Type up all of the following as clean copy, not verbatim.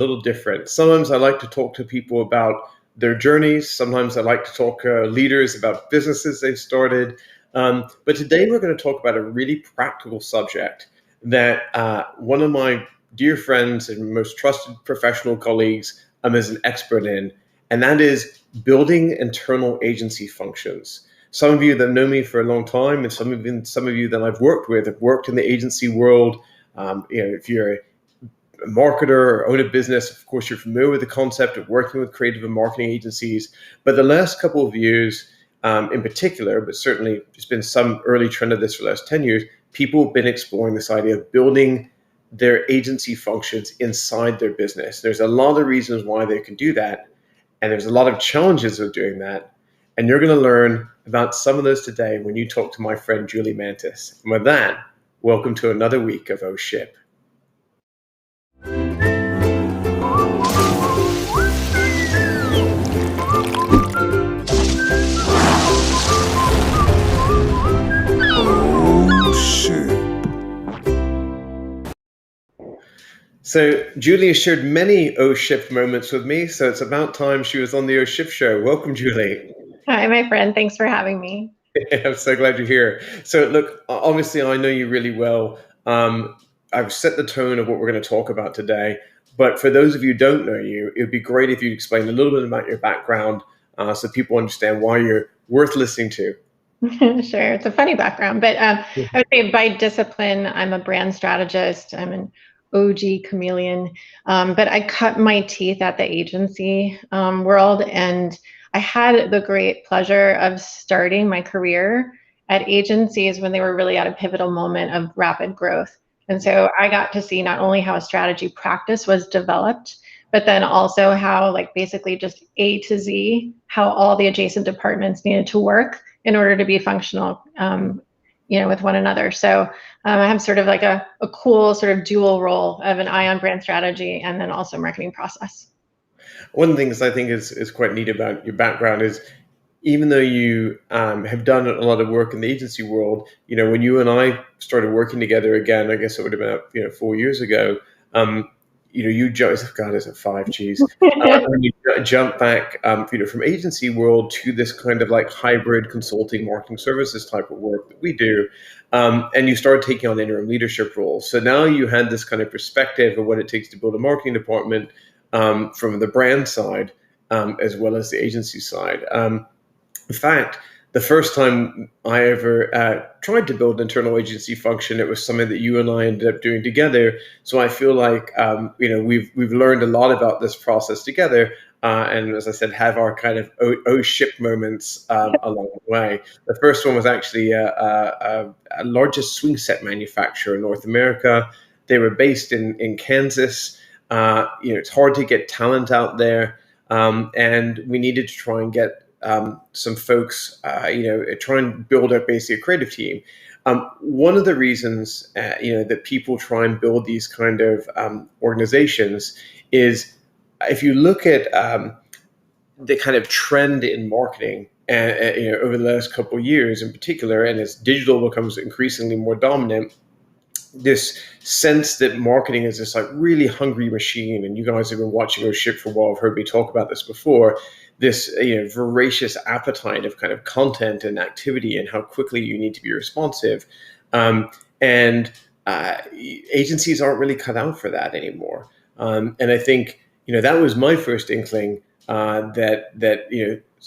little different. Sometimes I like to talk to people about their journeys. Sometimes I like to talk to leaders about businesses they've started. But today we're going to talk about a really practical subject that one of my dear friends and most trusted professional colleagues is an expert in, and that is building internal agency functions. Some of you that know me for a long time, and some of you that I've worked with have worked in the agency world. If you're a marketer or own a business, of course, you're familiar with the concept of working with creative and marketing agencies. But the last couple of years, in particular, but certainly there's been some early trend of this for the last 10 years, people have been exploring this idea of building their agency functions inside their business. There's a lot of reasons why they can do that, and there's a lot of challenges of doing that. And you're going to learn about some of those today when you talk to my friend Julie Mantis. And with that, welcome to another week of Oh Ship. So Julie has shared many O Shift moments with me, so it's about time she was on the O Shift show. Welcome, Julie. Hi, my friend. Thanks for having me. I'm so glad you're here. So look, obviously I know you really well. I've set the tone of what we're going to talk about today, but for those of you who don't know you, it would be great if you'd explain a little bit about your background so people understand why you're worth listening to. Sure. It's a funny background, but I would say by discipline, I'm a brand strategist. I'm an OG chameleon, but I cut my teeth at the agency world, and I had the great pleasure of starting my career at agencies when they were really at a pivotal moment of rapid growth. And so I got to see not only how a strategy practice was developed, but then also how, like, basically just A to Z, how all the adjacent departments needed to work in order to be functional, with one another. So I have sort of like a cool sort of dual role of an eye on brand strategy and then also marketing process. One of the things I think is quite neat about your background is, even though you have done a lot of work in the agency world, when you and I started working together again, I guess it would have been 4 years ago. You just, God, is it 5Gs? When you jump back, from agency world to this kind of like hybrid consulting marketing services type of work that we do, and you started taking on interim leadership roles. So now you had this kind of perspective of what it takes to build a marketing department from the brand side as well as the agency side. In fact, the first time I ever tried to build an internal agency function, it was something that you and I ended up doing together. So I feel like we've learned a lot about this process together, and as I said, have our kind of oh ship moments along the way. The first one was actually a largest swing set manufacturer in North America. They were based in Kansas. It's hard to get talent out there, and we needed to try and get some folks, try and build up basically a creative team. One of the reasons, that people try and build these kind of organizations is, if you look at the kind of trend in marketing, over the last couple of years in particular, and as digital becomes increasingly more dominant, this sense that marketing is this like really hungry machine, and you guys have been watching our ship for a while, have heard me talk about this before, this voracious appetite of kind of content and activity and how quickly you need to be responsive. And agencies aren't really cut out for that anymore. And I think, that was my first inkling that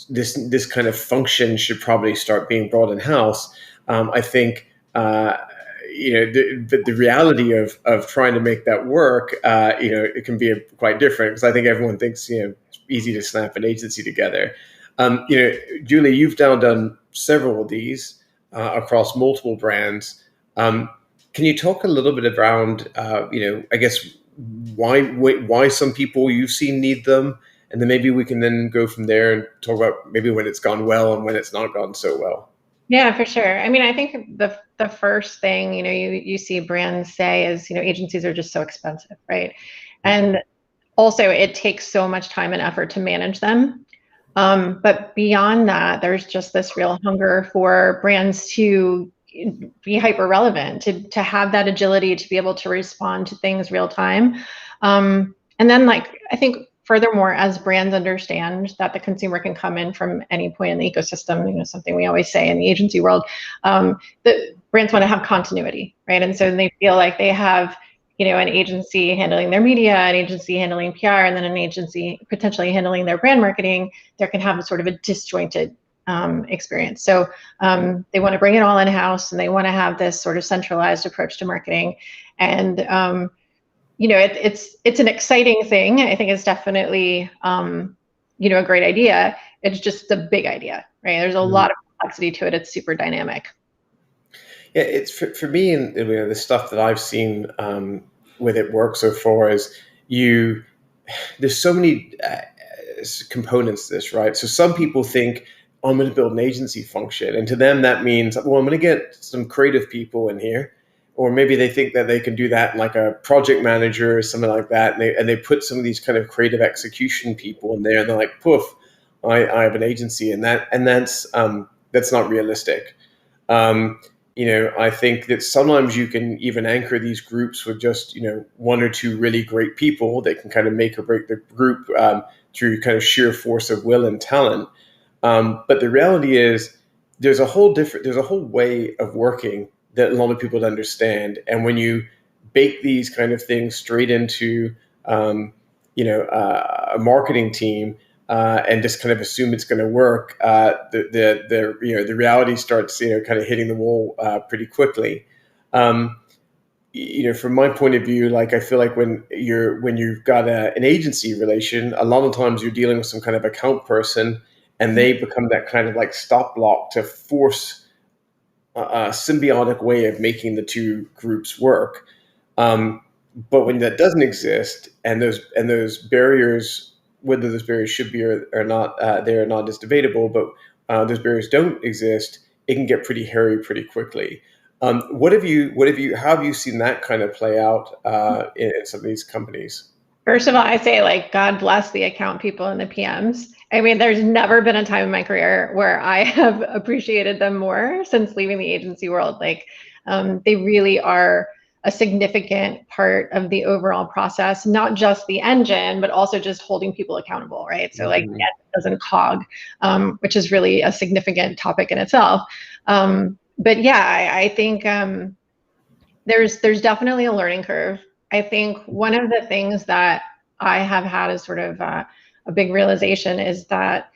this kind of function should probably start being brought in-house. I think the reality of trying to make that work, it can be quite different, because I think everyone thinks, it's easy to snap an agency together. Julie, you've now done several of these across multiple brands. Can you talk a little bit around, I guess, why some people you've seen need them, and then maybe we can then go from there and talk about maybe when it's gone well and when it's not gone so well. Yeah, for sure. I mean, I think the first thing, you see brands say is, agencies are just so expensive, right? And also it takes so much time and effort to manage them. But beyond that, there's just this real hunger for brands to be hyper relevant, to have that agility, to be able to respond to things real time. And And then I think furthermore, as brands understand that the consumer can come in from any point in the ecosystem, something we always say in the agency world, the brands want to have continuity, right? And so they feel like they have, an agency handling their media, an agency handling PR, and then an agency potentially handling their brand marketing. There can have a sort of a disjointed experience. So they want to bring it all in-house, and they want to have this sort of centralized approach to marketing. And it's an exciting thing. I think it's definitely a great idea. It's just a big idea, right? There's a lot of complexity to it. It's super dynamic. Yeah, it's for me, and the stuff that I've seen with it work so far is there's so many components to this, right? So some people think, I'm going to build an agency function, and to them that means, well, I'm going to get some creative people in here, or maybe they think that they can do that like a project manager or something like that, and they put some of these kind of creative execution people in there, and they're like, poof, I have an agency, and that's not realistic. I think that sometimes you can even anchor these groups with just, one or two really great people that can kind of make or break the group through kind of sheer force of will and talent. But the reality is there's a whole way of working that a lot of people don't understand. And when you bake these kind of things straight into, a marketing team, and just kind of assume it's going to work, the reality starts kind of hitting the wall pretty quickly. From my point of view, I feel like when you've got an agency relation, a lot of times you're dealing with some kind of account person, and they become that kind of stop block to force a symbiotic way of making the two groups work. But when that doesn't exist, and those barriers, whether those barriers should be or not, they are not as debatable, but those barriers don't exist, it can get pretty hairy pretty quickly. How have you seen that kind of play out in some of these companies? First of all, I say God bless the account people and the PMs. I mean, there's never been a time in my career where I have appreciated them more since leaving the agency world. They really are a significant part of the overall process, not just the engine, but also just holding people accountable, right? So it doesn't cog, which is really a significant topic in itself. But yeah, I think there's definitely a learning curve. I think one of the things that I have had as sort of a big realization is that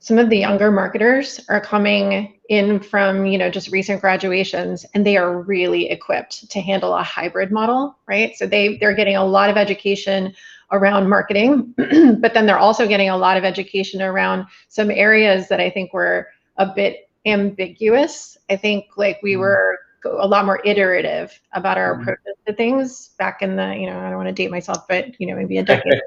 some of the younger marketers are coming in from, just recent graduations, and they are really equipped to handle a hybrid model, right? So they're getting a lot of education around marketing, but then they're also getting a lot of education around some areas that I think were a bit ambiguous. I think we were a lot more iterative about our approaches to things back in the, I don't want to date myself, but maybe a decade.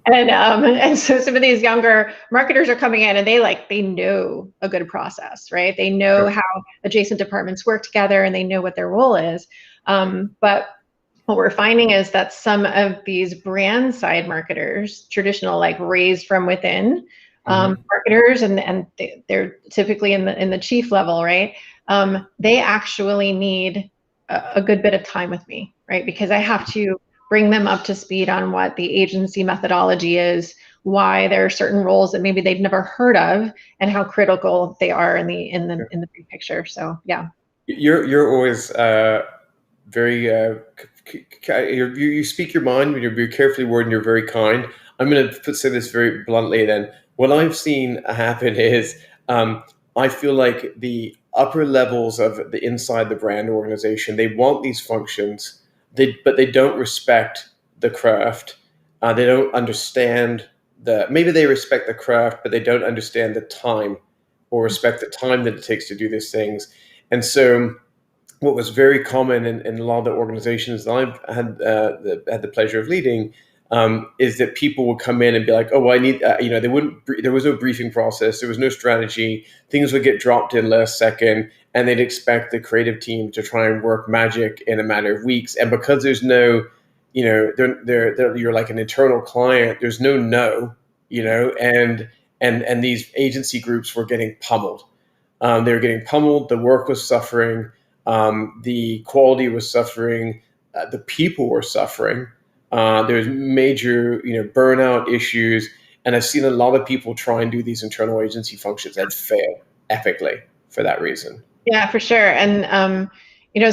And so some of these younger marketers are coming in, and they know a good process, right? They know how adjacent departments work together, and they know what their role is. But what we're finding is that some of these brand side marketers, traditional, raised from within marketers, and they're typically in the chief level, right? They actually need a good bit of time with me, right? Because I have to bring them up to speed on what the agency methodology is, why there are certain roles that maybe they've never heard of, and how critical they are in the big picture. So yeah, you're always very you speak your mind when you're very carefully worded, and you're very kind. I'm going to say this very bluntly. Then what I've seen happen is I feel like the upper levels of the inside the brand organization, they want these functions. But they don't respect the craft. They don't understand maybe they respect the craft, but they don't understand the time or respect the time that it takes to do these things. And so what was very common in a lot of the organizations that I've had the pleasure of leading is that people would come in and be like, oh, well, I need, there was no briefing process. There was no strategy. Things would get dropped in last second, and they'd expect the creative team to try and work magic in a matter of weeks. And because there's no, you're like an internal client, there's no, and these agency groups were getting pummeled. They were getting pummeled. The work was suffering. The quality was suffering. The people were suffering. There's major, burnout issues, and I've seen a lot of people try and do these internal agency functions and fail epically for that reason. Yeah, for sure. And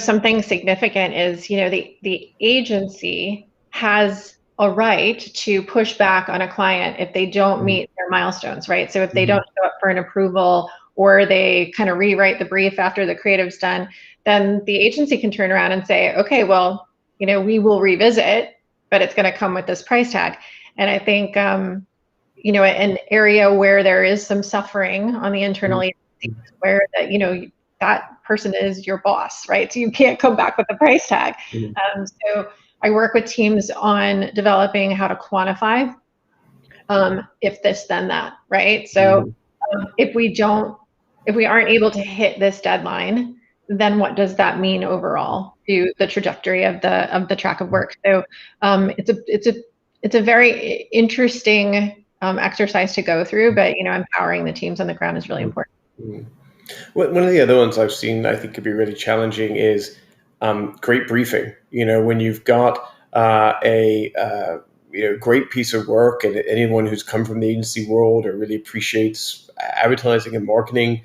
something significant is, the agency has a right to push back on a client if they don't meet their milestones, right? So if they don't show up for an approval, or they kind of rewrite the brief after the creative's done, then the agency can turn around and say, okay, well, we will revisit, but it's going to come with this price tag. And I think, an area where there is some suffering on the internal agency, where that, that person is your boss, right? So you can't come back with a price tag. So I work with teams on developing how to quantify if this, then that, right? So if we aren't able to hit this deadline, then what does that mean overall to the trajectory of the track of work? So it's a very interesting exercise to go through, but empowering the teams on the ground is really important. One of the other ones I've seen I think could be really challenging is great briefing. When you've got a great piece of work, and anyone who's come from the agency world or really appreciates advertising and marketing,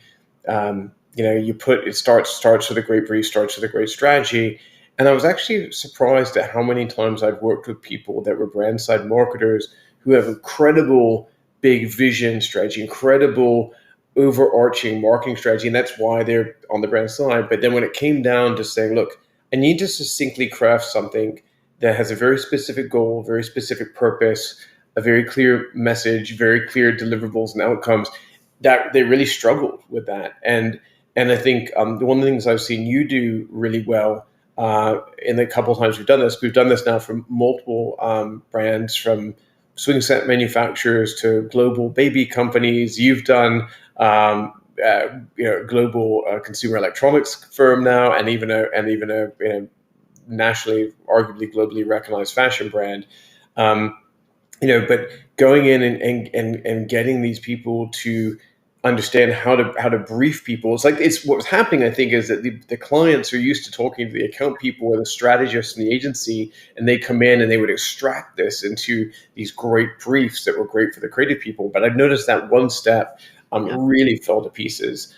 it starts with a great brief, starts with a great strategy. And I was actually surprised at how many times I've worked with people that were brand side marketers who have incredible big vision strategy, incredible overarching marketing strategy, and that's why they're on the brand side. But then when it came down to saying, look, I need to succinctly craft something that has a very specific goal, very specific purpose, a very clear message, very clear deliverables and outcomes, that they really struggled with that. And I think one of the things I've seen you do really well in the couple of times we've done this now for multiple brands, from swing set manufacturers to global baby companies. You've done global consumer electronics firm now, and even a nationally, arguably globally recognized fashion brand. But going in and getting these people to understand how to brief people. It's what's happening, I think, is that the clients are used to talking to the account people or the strategists in the agency, and they come in and they would extract this into these great briefs that were great for the creative people. But I've noticed that one step really fell to pieces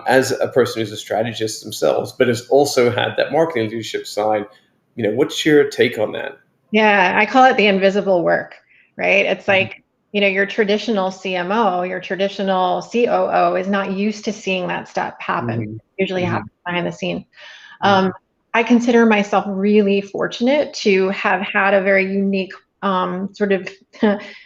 as a person who's a strategist themselves, but has also had that marketing leadership side. What's your take on that? Yeah, I call it the invisible work, right? It's like, your traditional CMO, your traditional COO is not used to seeing that stuff happen. It usually happens behind the scene. I consider myself really fortunate to have had a very unique sort of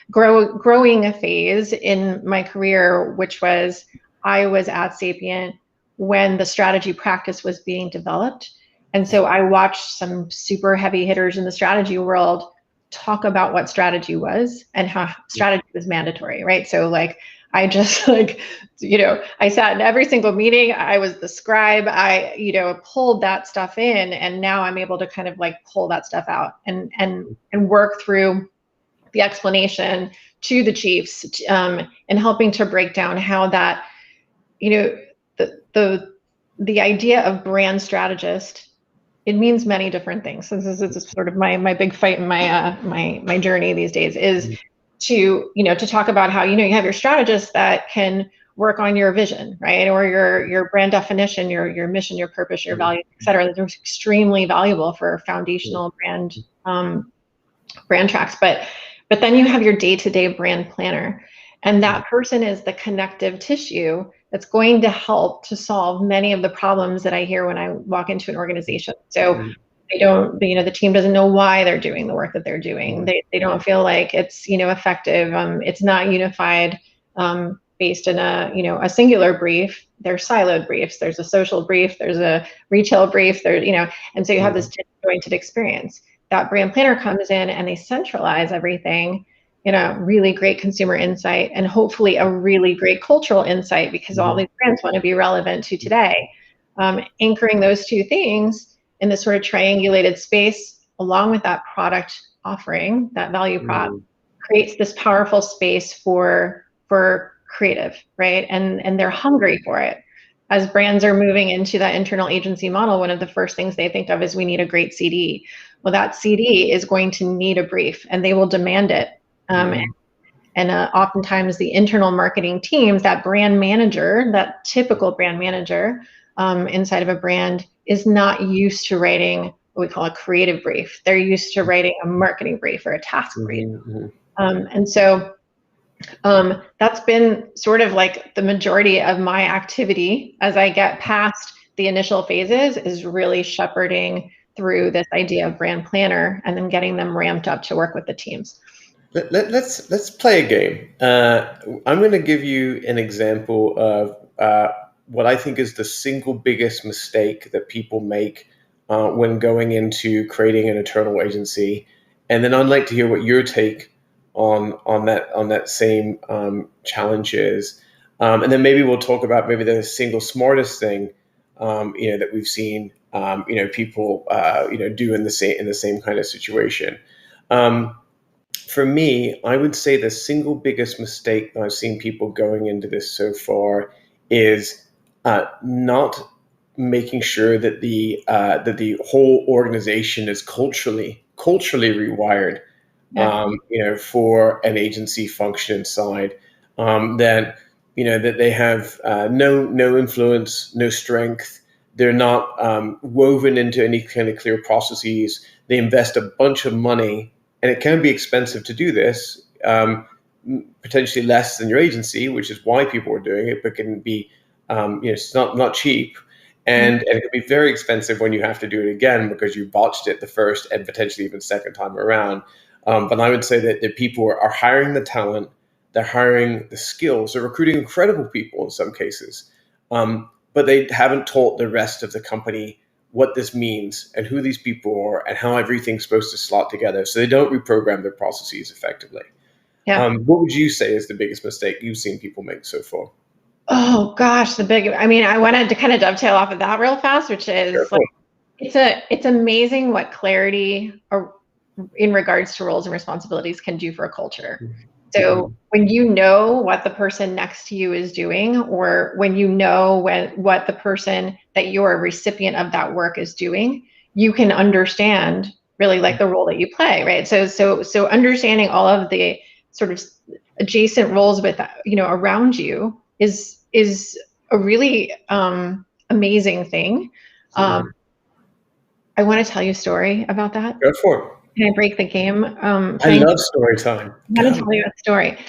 growing phase in my career, which was I was at Sapient when the strategy practice was being developed. And so I watched some super heavy hitters in the strategy world talk about what strategy was and how strategy was mandatory, right? So I just I sat in every single meeting. I was the scribe. I, pulled that stuff in, and now I'm able to kind of pull that stuff out and work through the explanation to the chiefs, and helping to break down how that, the idea of brand strategist, it means many different things. This is sort of my big fight in my journey these days, is to talk about how you have your strategists that can work on your vision, right, or your brand definition, your mission, your purpose, your values, et cetera. They're extremely valuable for foundational brand tracks. But then you have your day-to-day brand planner, and that person is the connective tissue that's going to help to solve many of the problems that I hear when I walk into an organization. So they don't, the team doesn't know why they're doing the work that they're doing. They don't feel like it's, effective. It's not unified based in a singular brief. There's siloed briefs. There's a social brief. There's a retail brief. And so you have this disjointed experience. That brand planner comes in and they centralize everything, really great consumer insight, and hopefully a really great cultural insight, because all these brands want to be relevant to today. Anchoring those two things in this sort of triangulated space, along with that product offering, that value prop, creates this powerful space for creative, right? And they're hungry for it. as brands are moving into that internal agency model, one of the first things they think of is we need a great CD. Well, that CD is going to need a brief, and they will demand it. And oftentimes the internal marketing teams, that brand manager, that typical brand manager inside of a brand, is not used to writing what we call a creative brief. They're used to writing a marketing brief or a task brief. And so that's been sort of like the majority of my activity as I get past the initial phases, is really shepherding through this idea of brand planner and then getting them ramped up to work with the teams. Let's play a game. I'm going to give you an example of what I think is the single biggest mistake that people make when going into creating an internal agency, and then I'd like to hear what your take on that same challenge is, and then maybe we'll talk about maybe the single smartest thing that we've seen people do in the same kind of situation. For me, I would say the single biggest mistake that I've seen people going into this so far is not making sure that the whole organization is culturally rewired, for an agency function inside. That they have no influence, no strength. They're not woven into any kind of clear processes. They invest a bunch of money. And it can be expensive to do this, potentially less than your agency, which is why people are doing it, but can be, it's not cheap. And it can be very expensive when you have to do it again because you botched it the first and potentially even second time around. But I would say that the people are hiring the talent, they're hiring the skills, they're recruiting incredible people in some cases, but they haven't taught the rest of the company what this means and who these people are and how everything's supposed to slot together, so they don't reprogram their processes effectively. What would you say is the biggest mistake you've seen people make so far? Oh gosh, I wanted to kind of dovetail off of that real fast, which is it's amazing what clarity in regards to roles and responsibilities can do for a culture. So when you know what the person next to you is doing, or when you know what the person that you're a recipient of that work is doing, you can understand really like the role that you play, right? So understanding all of the sort of adjacent roles with around you is a really amazing thing. I want to tell you a story about that. Go for it. Can I break the game? I love story time. I'm going to tell you a story.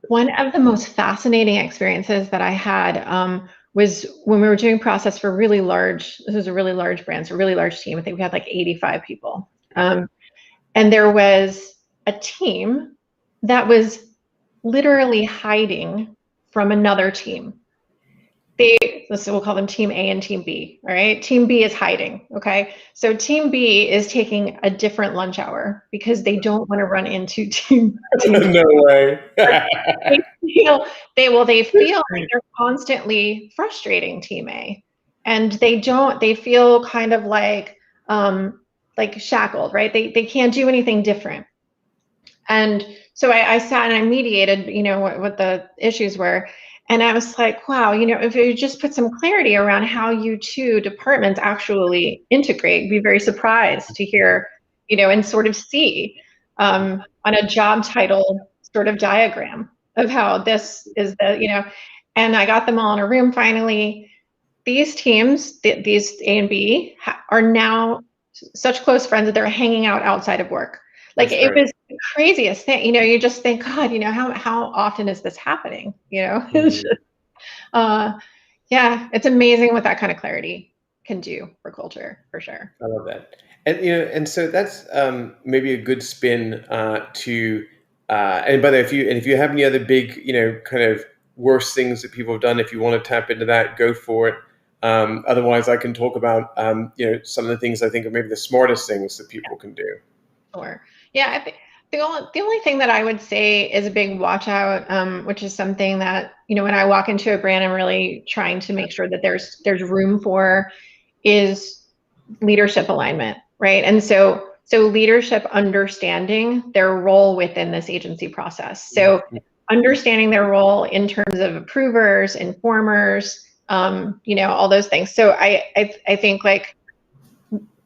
One of the most fascinating experiences that I had was when we were doing process for this was a really large brand, so a really large team. I think we had like 85 people. And there was a team that was literally hiding from another team. We'll call them team A and team B, all right? Team B is hiding, okay? So team B is taking a different lunch hour because they don't want to run into team No way. they feel like they're constantly frustrating team A. And they feel kind of like shackled, right? They can't do anything different. And so I sat and I mediated, what the issues were. And I was like, wow, if you just put some clarity around how you two departments actually integrate, be very surprised to hear, and sort of see on a job title sort of diagram of how this is and I got them all in a room finally. These teams, these A and B, are now such close friends that they're hanging out outside of work. Like it was the craziest thing, you just think, God, how often is this happening? It's just, it's amazing what that kind of clarity can do for culture, for sure. I love that. And so that's maybe a good spin to, and by the way, if you have any other big, kind of worst things that people have done, if you want to tap into that, go for it. Otherwise I can talk about, some of the things I think are maybe the smartest things that people can do. Sure. Yeah, I think the only thing that I would say is a big watch out, which is something that, when I walk into a brand, I'm really trying to make sure that there's room for, is leadership alignment, right? And so leadership understanding their role within this agency process. So understanding their role in terms of approvers, informers, all those things. So I think like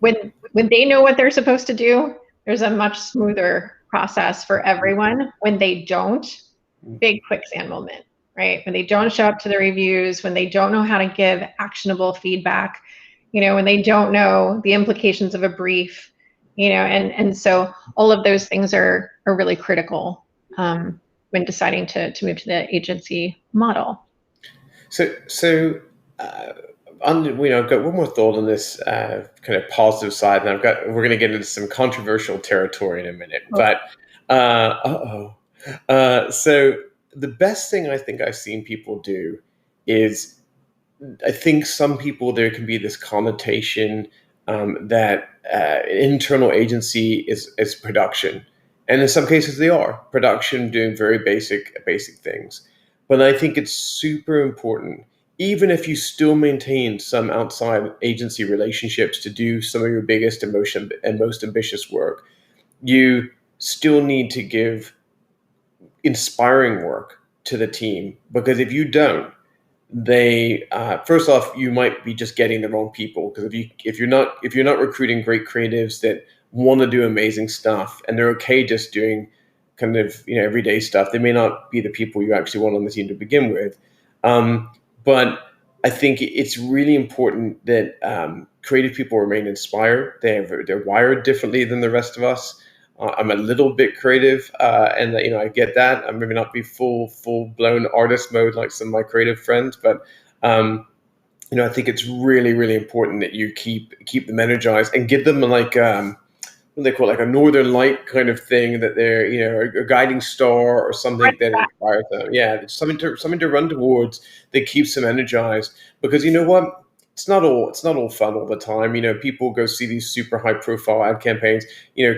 when they know what they're supposed to do, there's a much smoother process for everyone. When they don't, big quicksand moment, right? When they don't show up to the reviews, when they don't know how to give actionable feedback, when they don't know the implications of a brief, and so all of those things are really critical when deciding to move to the agency model. So I've got one more thought on this kind of positive side, and we're going to get into some controversial territory in a minute. But so the best thing I think I've seen people do is, I think some people, there can be this connotation that internal agency is production, and in some cases they are production doing very basic things. But I think it's super important, even if you still maintain some outside agency relationships to do some of your biggest emotion and most ambitious work, you still need to give inspiring work to the team, because if you don't, they first off, you might be just getting the wrong people, because if you're not recruiting great creatives that want to do amazing stuff and they're okay just doing kind of everyday stuff, they may not be the people you actually want on the team to begin with. But I think it's really important that creative people remain inspired. They're wired differently than the rest of us. I'm a little bit creative, and I get that. I'm maybe not be full blown artist mode like some of my creative friends, but I think it's really, really important that you keep them energized and give them like what they call, like a northern light kind of thing, that they're a guiding star or something that inspires them. Yeah, it's something to run towards that keeps them energized. Because you know what? It's not all fun all the time. People go see these super high profile ad campaigns.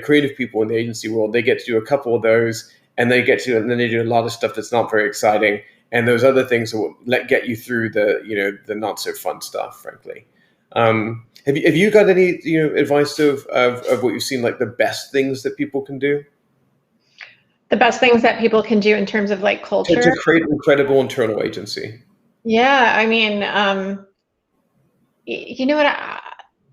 Creative people in the agency world, they get to do a couple of those, and then they do a lot of stuff that's not very exciting. And those other things will get you through the not so fun stuff, frankly. Have you got any advice of what you've seen, like the best things that people can do? The best things that people can do in terms of like culture to create an incredible internal agency. Yeah, I mean, what?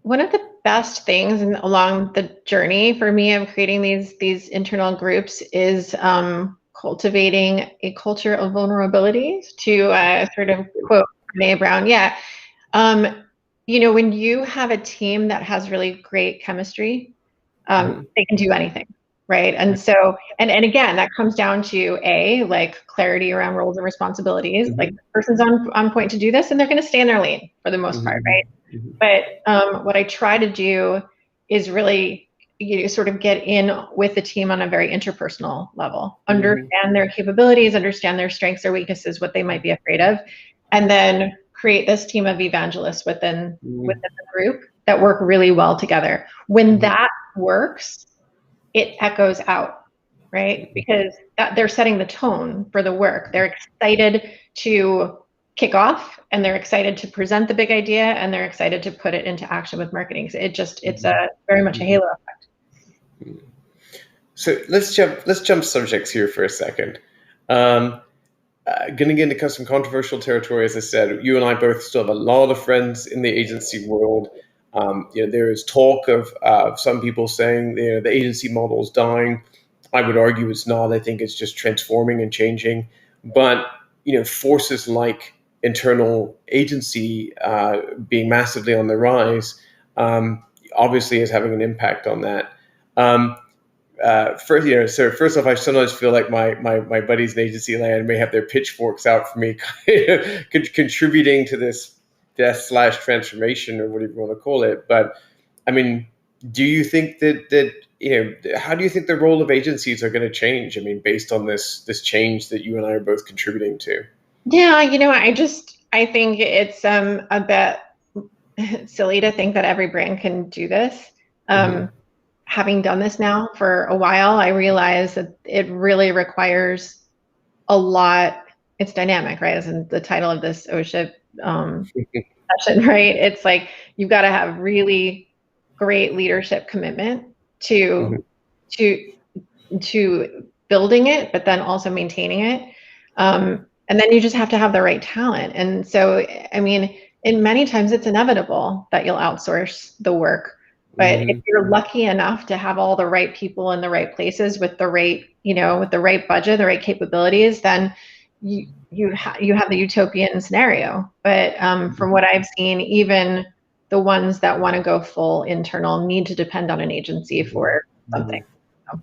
One of the best things along the journey for me of creating these internal groups is cultivating a culture of vulnerability. To sort of quote Brene Brown, yeah. When you have a team that has really great chemistry, they can do anything, right? And so, and again, that comes down to like clarity around roles and responsibilities. Like the person's on point to do this, and they're going to stay in their lane for the most part, right? But what I try to do is really, sort of get in with the team on a very interpersonal level, understand their capabilities, understand their strengths, their weaknesses, what they might be afraid of, and then create this team of evangelists within the group that work really well together. When that works, it echoes out, right? Because they're setting the tone for the work. They're excited to kick off, and they're excited to present the big idea, and they're excited to put it into action with marketing. So it's a very much a halo effect. So let's jump subjects here for a second. Going to get into some controversial territory. As I said, you and I both still have a lot of friends in the agency world. There is talk of some people saying the agency model is dying. I would argue it's not. I think it's just transforming and changing. But forces like internal agency being massively on the rise obviously is having an impact on that. First off, I sometimes feel like my buddies in agency land may have their pitchforks out for me, contributing to this death/transformation, or whatever you want to call it. But I mean, do you think that how do you think the role of agencies are going to change? I mean, based on this change that you and I are both contributing to. Yeah, I think it's a bit silly to think that every brand can do this. Having done this now for a while, I realize that it really requires a lot. It's dynamic, right? As in the title of this OSHIP session, right? It's like you've got to have really great leadership commitment to building it, but then also maintaining it. And then you just have to have the right talent. And so, I mean, in many times it's inevitable that you'll outsource the work. But if you're lucky enough to have all the right people in the right places with the right, with the right budget, the right capabilities, then you have the utopian scenario. But from what I've seen, even the ones that want to go full internal need to depend on an agency for something. So.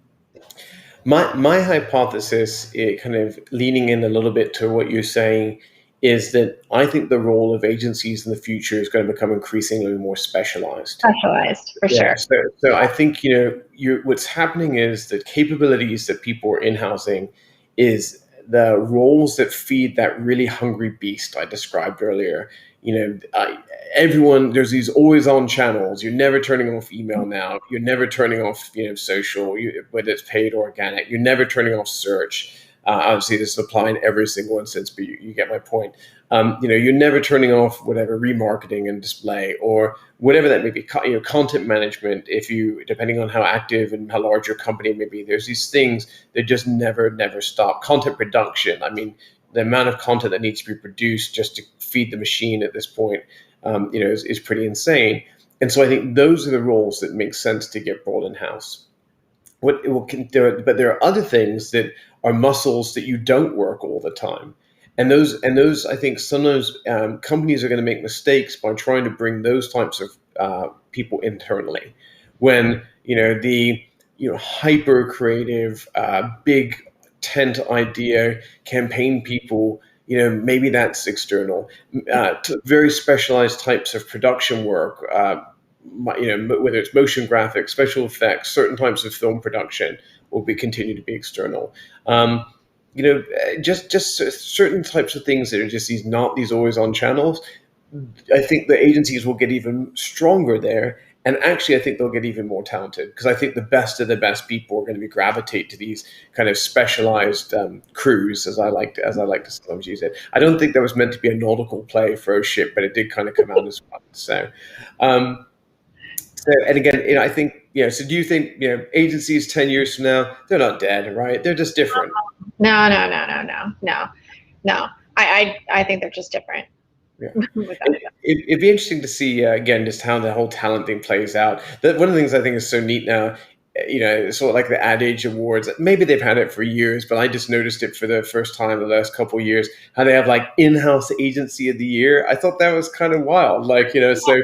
My hypothesis, kind of leaning in a little bit to what you're saying, is that I think the role of agencies in the future is going to become increasingly more specialized. Specialized, for sure. So I think what's happening is that capabilities that people are in-housing is the roles that feed that really hungry beast I described earlier. Everyone, there's these always on channels. You're never turning off email now. You're never turning off social, whether it's paid or organic. You're never turning off search. Obviously, this is applying every single instance, but you get my point. You're never turning off whatever remarketing and display or whatever that may be. Content management. Depending on how active and how large your company may be, there's these things that just never stop. Content production. I mean, the amount of content that needs to be produced just to feed the machine at this point, is pretty insane. And so I think those are the roles that make sense to get brought in house. But there are other things that are muscles that you don't work all the time. And those, I think sometimes companies are going to make mistakes by trying to bring those types of people internally. When the hyper creative, big tent idea campaign people, maybe that's external. Very specialized types of production work. Whether it's motion graphics, special effects, certain types of film production will continue to be external. Just certain types of things that are just these always on channels. I think the agencies will get even stronger there, and actually, I think they'll get even more talented because I think the best of the best people are going to gravitate to these kind of specialized crews, as I like to sometimes use it. I don't think that was meant to be a nautical play for a ship, but it did kind of come out as one. So, and again, I think, so do you think, agencies 10 years from now, they're not dead, right? They're just different. No. I think they're just different. Yeah. It'd be interesting to see, again, just how the whole talent thing plays out. One of the things I think is so neat now, sort of like the Ad Age Awards, maybe they've had it for years, but I just noticed it for the first time the last couple of years, how they have like in-house agency of the year. I thought that was kind of wild. So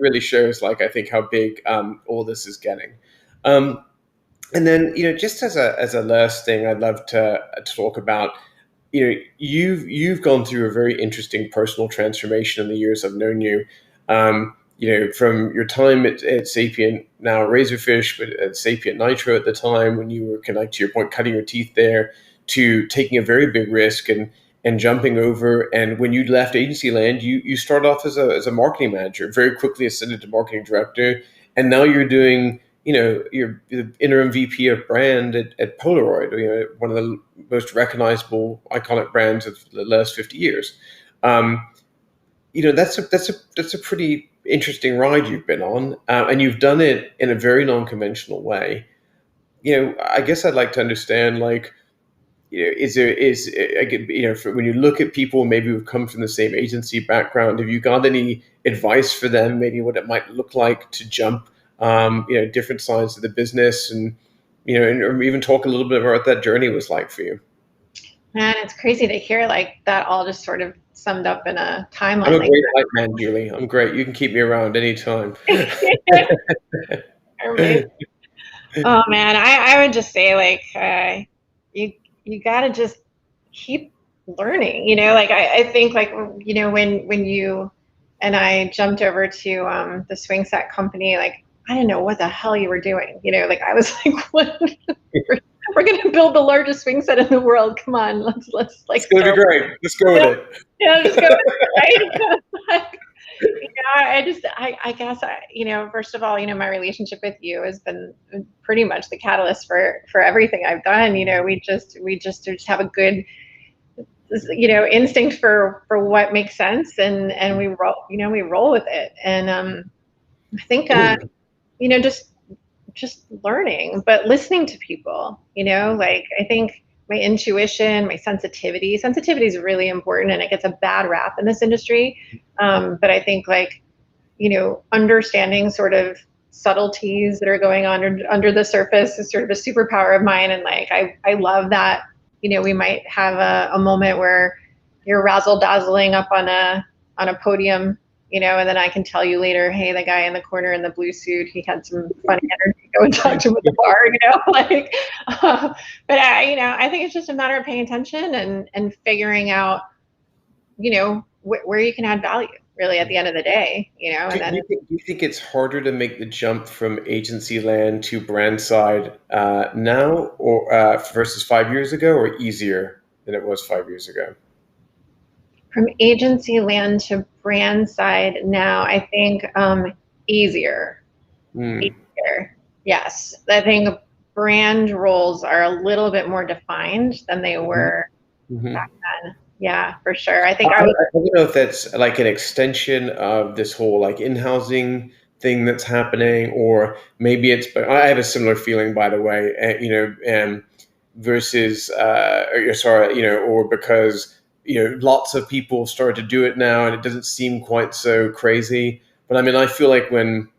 really shows, I think how big all this is getting. And then, just as a last thing, I'd love to talk about, you've gone through a very interesting personal transformation in the years I've known you. From your time at Sapient, now Razorfish, but at Sapient Nitro at the time when you were, to your point, cutting your teeth there, to taking a very big risk and jumping over. And when you left agency land, you started off as a marketing manager, very quickly ascended to marketing director, and now you're doing, you're the interim VP of brand at Polaroid, one of the most recognizable, iconic brands of the last 50 years. That's a pretty interesting ride you've been on, and you've done it in a very non-conventional way. I guess I'd like to understand, when you look at people maybe who've come from the same agency background, have you got any advice for them, maybe what it might look like to jump, different sides of the business, and or even talk a little bit about what that journey was like for you? Man, it's crazy to hear that all just sort of summed up in a timeline. I'm a great hype man, Julie. I'm great. You can keep me around anytime. Oh man, I would just say you gotta just keep learning. I think when you and I jumped over to the swing set company, I didn't know what the hell you were doing. I was like, what? We're going to build the largest swing set in the world. Come on, let's It's going to be great. Let's go with it. Yeah, just go with it, right? I guess, first of all, my relationship with you has been pretty much the catalyst for everything I've done. We just have a good, instinct for what makes sense, and we roll with it. And I think, just learning, but listening to people, I think intuition, my sensitivity. Sensitivity is really important, and it gets a bad rap in this industry. But I think, like, understanding sort of subtleties that are going on under the surface is sort of a superpower of mine. And like, I love that, we might have a moment where you're razzle dazzling up on a podium, and then I can tell you later, hey, the guy in the corner in the blue suit, he had some funny energy. Go and talk to him at the bar, like. But I think it's just a matter of paying attention and figuring out, where you can add value, really, at the end of the day, and then. Do you think it's harder to make the jump from agency land to brand side now, or versus 5 years ago, or easier than it was 5 years ago? From agency land to brand side now, I think easier. Easier. Yes. I think brand roles are a little bit more defined than they were back then. Yeah, for sure. I think I don't know if that's like an extension of this whole like in-housing thing that's happening, or maybe it's, but I have a similar feeling, by the way, versus, or because, lots of people start to do it now and it doesn't seem quite so crazy. But I mean, I feel like when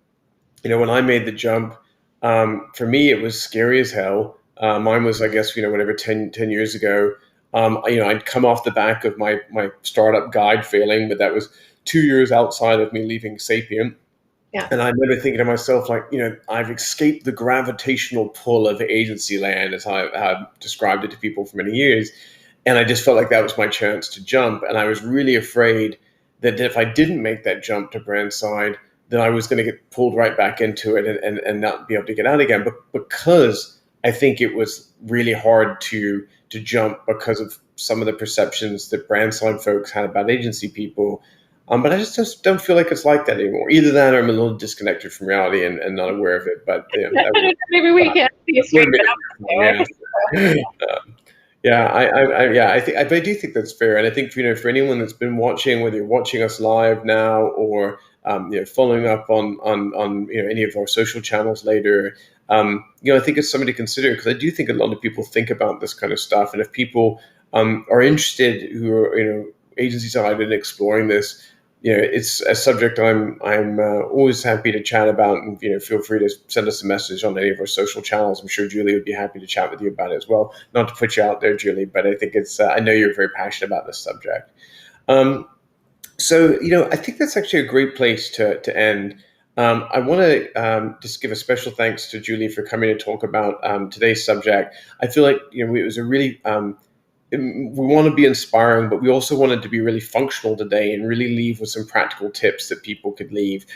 I made the jump, for me, it was scary as hell. Mine was, I guess, whatever, 10 years ago. I'd come off the back of my startup guide failing, but that was 2 years outside of me leaving Sapient. Yeah. And I remember thinking to myself, like, I've escaped the gravitational pull of agency land, as I've described it to people for many years. And I just felt like that was my chance to jump. And I was really afraid that if I didn't make that jump to brand side, then I was going to get pulled right back into it and not be able to get out again. But because I think it was really hard to jump because of some of the perceptions that brand side folks had about agency people. But I just don't feel like it's like that anymore. Either that, or I'm a little disconnected from reality and not aware of it. But maybe we can see straight up. I do think that's fair. And I think, for anyone that's been watching, whether you're watching us live now or following up on any of our social channels later, I think it's something to consider, because I do think a lot of people think about this kind of stuff. And if people are interested, who are agency side and exploring this, it's a subject I'm always happy to chat about. And feel free to send us a message on any of our social channels. I'm sure Julie would be happy to chat with you about it as well. Not to put you out there, Julie, but I think it's I know you're very passionate about this subject. So I think that's actually a great place to end. I want to just give a special thanks to Julie for coming to talk about today's subject. I feel like it was a really we want to be inspiring, but we also wanted to be really functional today and really leave with some practical tips that people could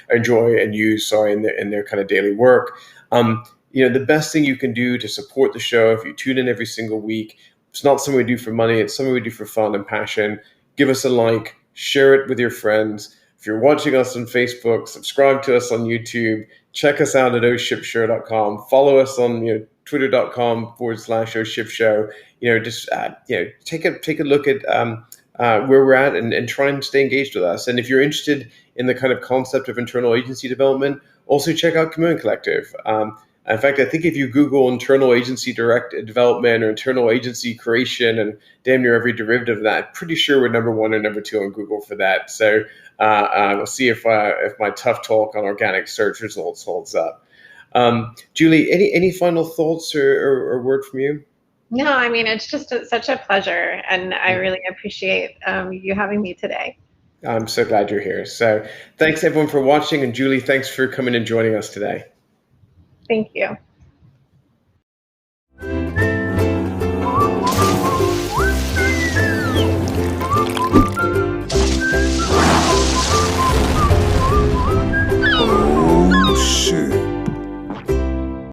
enjoy and use in their kind of daily work. The best thing you can do to support the show, if you tune in every single week, it's not something we do for money, it's something we do for fun and passion. Give us a like, share it with your friends. If you're watching us on Facebook, subscribe to us on YouTube, check us out at oshipshow.com, follow us on twitter.com/oshipshow. Take a look at where we're at and try and stay engaged with us. And if you're interested in the kind of concept of internal agency development, also check out Chameleon Collective. In fact, I think if you Google internal agency development or internal agency creation and damn near every derivative of that, I'm pretty sure we're number 1 or number 2 on Google for that. So we'll see if my tough talk on organic search results holds up. Julie, any final thoughts or word from you? No, I mean, it's just such a pleasure, and I really appreciate you having me today. I'm so glad you're here. So thanks everyone for watching, and Julie, thanks for coming and joining us today. Thank you.